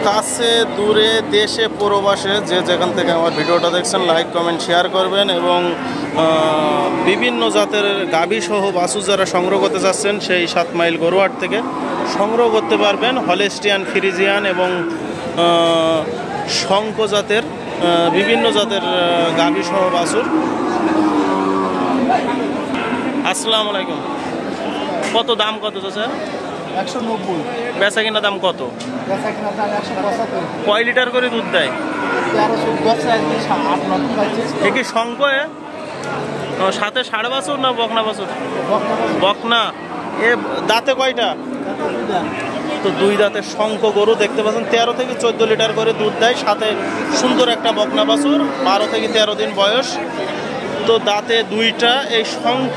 কাছে দূরে দেশে প্রবাসে যে যেখান থেকে আমার ভিডিওটা দেখছেন লাইক কমেন্ট শেয়ার করবেন এবং বিভিন্ন জাতের গাভী সহ বাছু যারা সংগ্রহ করতে যাচ্ছেন সেই 7 মাইল গরুহাট থেকে সংগ্রহ করতে পারবেন হলেস্টিয়ান, ফ্রিজিয়ান এবং শঙ্খ জাতের বিভিন্ন জাতের গাভী সহ বাছুর। আসসালামু আলাইকুম। কত দাম কত চাচা? 190। বেচা কিনা দাম কত? বেচা কিনা দাম 175। কয় লিটার করে দুধ দেয়? 13-14 কি শঙ্খ সাথে ষাড় বাছুর না বকনা বাছুর? বকনা। এ দাঁতে কয়টা? তো 2 দাঁতের শঙ্খ গরু দেখতে পাচ্ছেন। 13 থেকে 14 লিটার করে দুধ দেয়, সাথে সুন্দর একটা বকনা বাছুর, 12 থেকে 13 দিন বয়স। তো দাঁতে 2টা। এই শঙ্খ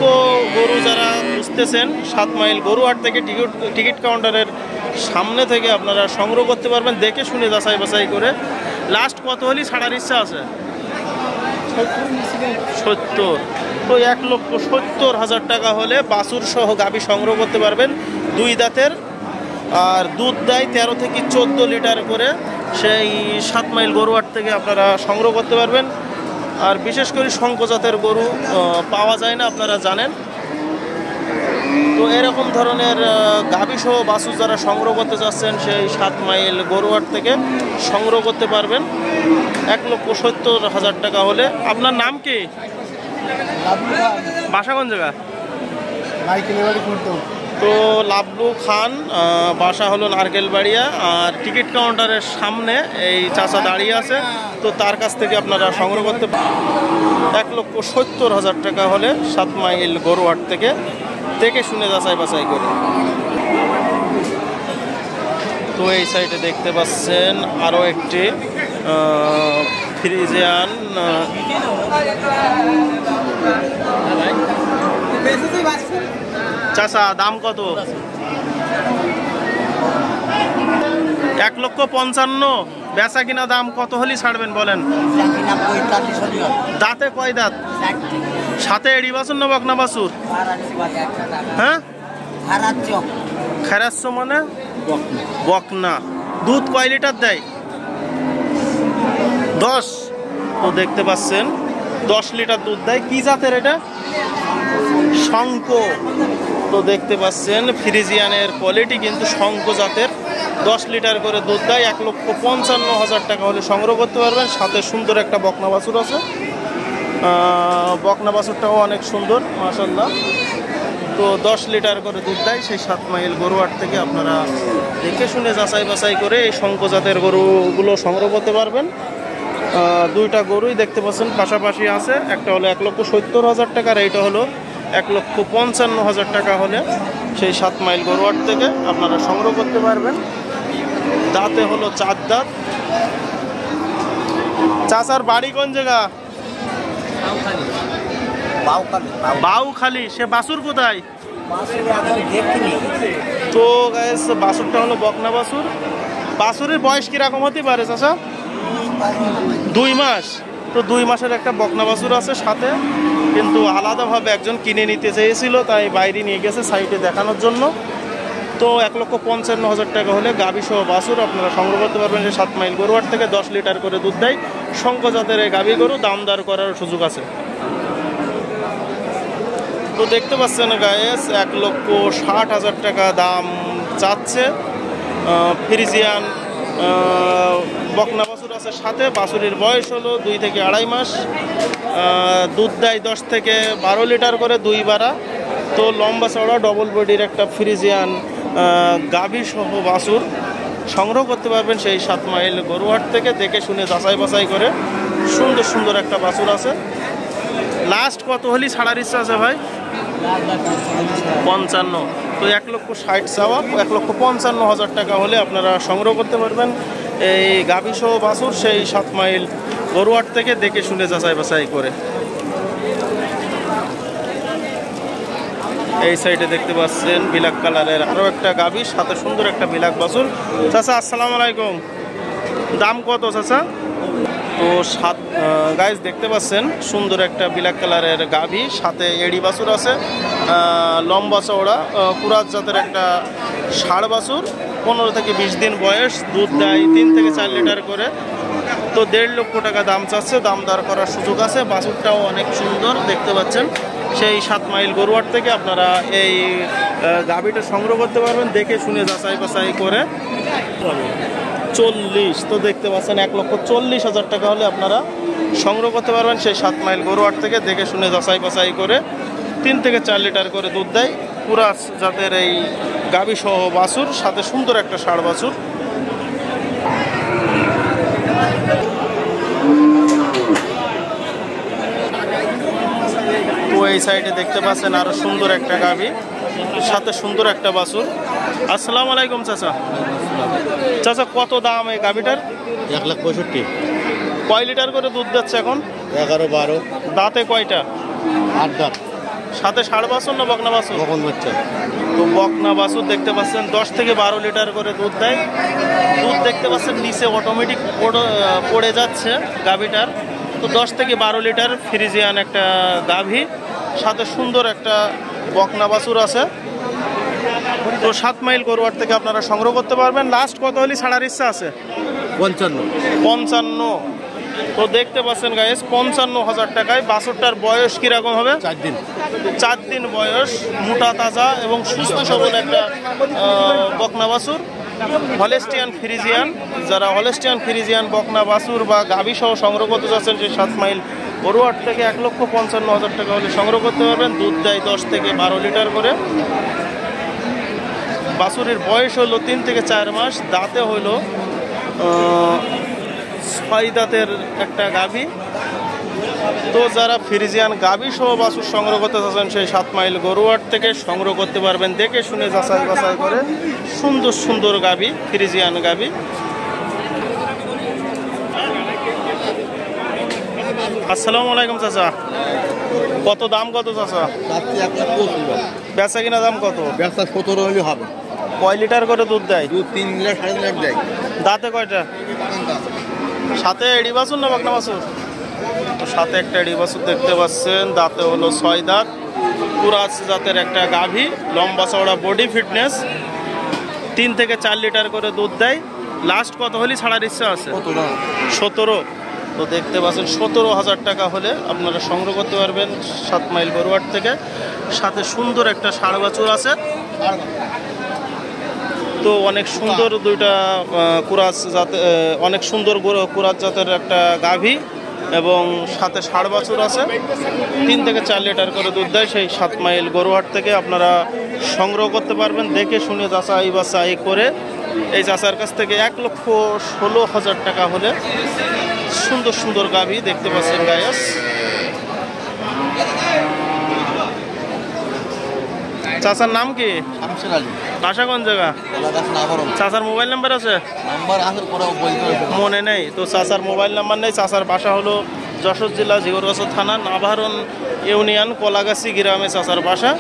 গরু যারা বুঝতেছেন 7 মাইল গরুহাট থেকে টিকিট কাউন্টারের সামনে থেকে আপনারা সংগ্রহ করতে পারবেন, দেখে শুনে যাচাই বাছাই করে। লাস্ট কত হলে ছাড়ার ইচ্ছা আছে? 70। তো 1,70,000 টাকা হলে বাছুর সহ গাভী সংগ্রহ করতে পারবেন 2 দাঁতের। আর দুধ দেয় 13 থেকে 14 লিটার করে। সেই 7 মাইল গরুহাট থেকে আপনারা সংগ্রহ করতে পারবেন। আর বিশেষ করে শঙ্খ জাতের গরু পাওয়া যায় না, আপনারা জানেন। তো এরকম ধরনের গাভী সহ বাছুর যারা সংগ্রহ করতে চাচ্ছেন সেই 7 মাইল গরুহাট থেকে সংগ্রহ করতে পারবেন 1,70,000 টাকা হলে। আপনার নাম কি? বাসা কোন জায়গা? তো লাবলু খান, বাসা হলো নারকেলবাড়িয়া। আর টিকিট কাউন্টারের সামনে এই চাচা দাঁড়িয়ে আছে, তো তার কাছ থেকে আপনারা সংগ্রহ করতে 1,70,000 টাকা হলে 7 মাইল গরুহাট থেকে দেখে শুনে যাচাই বাছাই করে। তো এই সাইডে দেখতে পাচ্ছেন আরও একটি ফ্রিজিয়ান। চাচা দাম কত? 1,55,000। বেচা কিনা দাম কত হলে ছাড়বেন বলেন? দাঁতে কয় দাঁত? সাথে এড়ি বাছুর না বকনা বাছুর? হ্যাঁ, খারাচ্ছ মানে বকনা। দুধ কয় লিটার দেয়? 10। তো দেখতে পাচ্ছেন 10 লিটার দুধ দেয়। কি জাতের এটা? শঙ্খ। তো দেখতে পাচ্ছেন ফ্রিজিয়ানের কোয়ালিটি কিন্তু শঙ্খ জাতের। 10 লিটার করে দুধ দেয়। 1,55,000 টাকা হলে সংগ্রহ করতে পারবেন। সাথে সুন্দর একটা বকনা বাছুর আছে। বকনা বাছুরটাও অনেক সুন্দর মাশাআল্লাহ। তো 10 লিটার করে দুধ দেয় সেই 7 মাইল গরুহাট থেকে আপনারা দেখে শুনে যাচাই বাছাই করে এই শঙ্খ জাতের গরুগুলো সংগ্রহ করতে পারবেন। 2টা গরুই দেখতে পাচ্ছেন পাশাপাশি আছে। একটা হলো 1,70,000 টাকা, আর এইটা হলো 1,55,000 টাকা হলে সেই 7 মাইল গরুহাট থেকে আপনারা সংগ্রহ করতে পারবেন। দাঁতে হলো 4 দাঁত। চাচার বাড়ি কোন জায়গা? বাউখালী। সে বাছুর কোথায়? তো গাইস বাছুরটা হলো বকনা বাছুর। বাছুরের বয়স কিরকম হতে পারে চাচা? 2 মাস। তো 2 মাসের একটা বকনা বাছুর আছে সাথে, কিন্তু আলাদাভাবে একজন কিনে নিতে চেয়েছিল, তাই বাইরে নিয়ে গেছে সাইটে দেখানোর জন্য। তো 1,55,000 টাকা হলে গাভী সহ বাছুর আপনারা সংগ্রহ করতে পারবেন যে 7 মাইল গরুহাট থেকে। 10 লিটার করে দুধ দেয় শঙ্খ জাতের এই গাভী গরু। দাম দর করার সুযোগ আছে। তো দেখতে পাচ্ছেন গায়েস 1,60,000 টাকা দাম চাচ্ছে। ফ্রিজিয়ান বকনা বাছুর আছে সাথে। বাছুরের বয়স হলো 2 থেকে 2.5 মাস। দুধ দেয় 10 থেকে 12 লিটার করে 2 বারা। তো লম্বা চড়া ডবল বডির একটা ফ্রিজিয়ান গাভী সহ বাছুর সংগ্রহ করতে পারবেন সেই 7 মাইল গরুহাট থেকে দেখে শুনে যাচাই বাছাই করে। সুন্দর সুন্দর একটা বাছুর আছে। লাস্ট কত হলি ছাড়ার ইচ্ছা আছে ভাই? 55। তো 1,60,000 চাওয়া। 1,55,000 টাকা হলে আপনারা সংগ্রহ করতে পারবেন এই গাভী সহ বাছুর সেই 7 মাইল গরুহাট থেকে দেখে শুনে যাচাই বাছাই করে। এই সাইডে দেখতে পাচ্ছেন ব্ল্যাক কালারের আরও একটা গাভী, সাথে সুন্দর একটা ব্ল্যাক বাছুর। চাচা আসসালামু আলাইকুম। দাম কত চাচা? তো গাইজ দেখতে পাচ্ছেন সুন্দর একটা ব্ল্যাক কালারের গাভী, সাথে এড়ি বাছুর আছে, লম্বা চওড়া কুরাত জাতের একটা ষাঁড় বাছুর। 15 থেকে 20 দিন বয়স, দুধ দেয় 3 থেকে 4 লিটার করে। তো 1.5 লক্ষ টাকা দাম চাচ্ছে, দাম দর করার সুযোগ আছে। বাছুরটাও অনেক সুন্দর দেখতে পাচ্ছেন। সেই 7 মাইল গরুহাট থেকে আপনারা এই গাভীটা সংগ্রহ করতে পারবেন দেখে শুনে যাচাই বাছাই করে। 40 তো দেখতে পাচ্ছেন 1,40,000 টাকা হলে আপনারা সংগ্রহ করতে পারবেন সেই 7 মাইল গরুহাট থেকে দেখে শুনে যাচাই বাছাই করে। 3 থেকে 4 লিটার করে দুধ দেয়। কুরাস জাতের এই গাভী সহ বাছুর, সাথে সুন্দর একটা ষাঁড় বাছুর। তো এই সাইডে দেখতে পাচ্ছেন আরো সুন্দর একটা গাভী, সাথে সুন্দর একটা বাছুর। আসসালামু আলাইকুম চাচা। চাচা কত দাম এই গাভীটার? 1,65,000। কয় লিটার করে দুধ দিচ্ছে এখন? 11-12। দাঁতে কয়টা? 8 দাঁত। সাথে ষাঁড় বাছুর না বকনা বাছুর? কখন বাচ্চা? তো বকনা বাছুর দেখতে পাচ্ছেন 10 থেকে 12 লিটার করে দুধ দেয়। দুধ দেখতে পাচ্ছেন নিচে অটোমেটিক পড়ে যাচ্ছে গাভীটার। তো 10 থেকে 12 লিটার ফ্রিজিয়ান একটা গাভী, সাথে সুন্দর একটা বকনা বাছুর আছে। তো 7 মাইল গরুহাট থেকে আপনারা সংগ্রহ করতে পারবেন। লাস্ট কত হলে ছাড়ার ইচ্ছা আছে? 55। তো দেখতে পাচ্ছেন গাইস 55,000 টাকায়। বাছুরটার বয়স কিরকম হবে? 4 দিন। 4 দিন বয়স, মোটা তাজা এবং সুস্থ সবল একটা বকনা বাছুর। হলেস্টিয়ান ফ্রিজিয়ান, যারা হলেস্টিয়ান ফ্রিজিয়ান বকনা বাছুর বা গাভী সহ সংগ্রহ করতে যাচ্ছেন সেই 7 মাইল গরুহাট থেকে 1,55,000 টাকা হলে সংগ্রহ করতে পারবেন। দুধ দেয় 10 থেকে 12 লিটার করে। বাছুরের বয়স হলো 3 থেকে 4 মাস, দাঁতে হলো 6 দাঁতের একটা গাভী। তো যারা ফ্রিজিয়ান গাভী সহ বাছুর সংগ্রহ করতে চাচ্ছেন সেই 7 মাইল গরুহাট থেকে সংগ্রহ করতে পারবেন দেখে শুনে যাচাই বাছাই করে। সুন্দর সুন্দর গাভী, ফ্রিজিয়ান গাভী। আসসালামু আলাইকুম চাচা। কত দাম কত চাচা? বেচা কিনা দাম কত? 17 হলে হবে। কয় লিটার করে দুধ দেয়? 3 লিটার 3.5 লিটার দেয়। দাঁতে কয়টা? সাথে এড়ি বাছুর না বকনা বাছুর? তো সাথে একটা এড়ি বাছুর দেখতে পাচ্ছেন, দাঁতে হলো 6 দাঁত। কুরাস জাতের একটা গাভী, লম্বা চওড়া বডি ফিটনেস, 3 থেকে 4 লিটার করে দুধ দেয়। লাস্ট কত হলে ছাড়ার ইচ্ছা আছে? 17। তো দেখতে পাচ্ছেন 17,000 টাকা হলে আপনারা সংগ্রহ করতে পারবেন 7 মাইল গরুহাট থেকে। সাথে সুন্দর একটা ষাঁড় বাছুর আছে। তো অনেক সুন্দর দুইটা কুরাস জাতের, অনেক সুন্দর কুরাস জাতের একটা গাভী এবং সাথে ষাঁড় বাছুর আছে। 3 থেকে 4 লিটার করে দুধ দেয় সেই 7 মাইল গরুহাট থেকে আপনারা সংগ্রহ করতে পারবেন দেখে শুনে যাচাই বাছাই করে। এই চাচার কাছ থেকে 1,16,000 টাকা হলে সুন্দর সুন্দর গাভী দেখতে পাচ্ছেন গায়েস। চাচার নাম কি? শামসুল আলী। বাসা কোন জায়গা? চাচার মোবাইল নাম্বার আছে? মনে নেই। তো চাচার মোবাইল নাম্বার নেই। চাচার বাসা হলো যশোর জেলা ঝিগরগাছা থানা নাভারণ ইউনিয়ন কলাগাছি গ্রামে চাচার বাসা।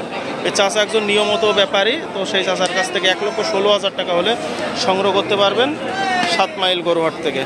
এই চাচা একজন নিয়মিত ব্যাপারী। তো সেই চাচার কাছ থেকে 1,16,000 টাকা হলে সংগ্রহ করতে পারবেন 7 মাইল গরুহাট থেকে।